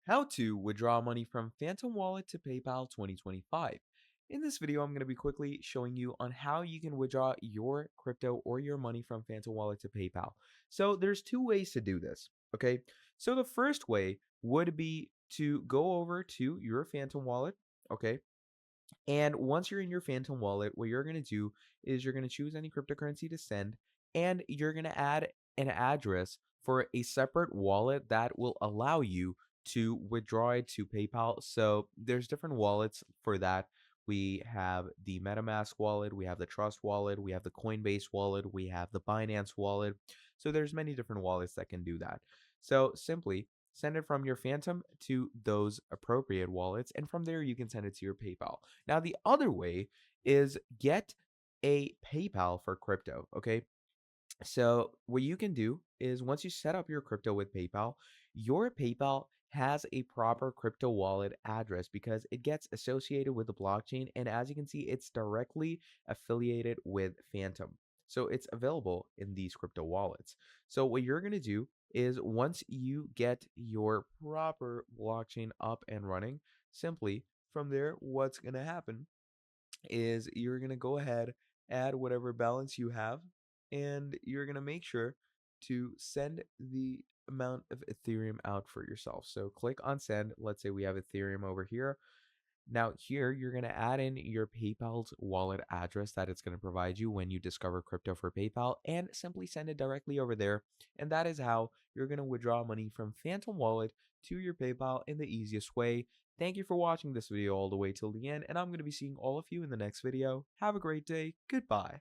How to withdraw money from Phantom Wallet to PayPal 2025. In this video, I'm going to be quickly showing you on how you can withdraw your crypto or your money from Phantom Wallet to PayPal. So there's two ways to do this, okay? So the first way would be to go over to your Phantom Wallet, okay? And once you're in your Phantom Wallet, what you're going to do is you're going to choose any cryptocurrency to send, and you're going to add an address for a separate wallet that will allow you to withdraw it to PayPal. So there's different wallets for that. We have the MetaMask wallet, we have the Trust wallet, we have the Coinbase wallet, we have the Binance wallet. So there's many different wallets that can do that. So simply send it from your Phantom to those appropriate wallets, and from there you can send it to your PayPal. Now, the other way is get a PayPal for crypto. Okay. So, what you can do is once you set up your crypto with PayPal, your PayPal has a proper crypto wallet address because it gets associated with the blockchain. And as you can see, it's directly affiliated with Phantom. So, it's available in these crypto wallets. So, what you're going to do is once you get your proper blockchain up and running, simply from there, what's going to happen is you're going to go ahead, add whatever balance you have, and you're going to make sure to send the amount of Ethereum out for yourself. So click on send. Let's say we have Ethereum over here. Now, here you're going to add in your PayPal's wallet address that it's going to provide you when you discover crypto for PayPal and simply send it directly over there. And that is how you're going to withdraw money from Phantom Wallet to your PayPal in the easiest way. Thank you for watching this video all the way till the end, and I'm going to be seeing all of you in the next video. Have a great day. Goodbye.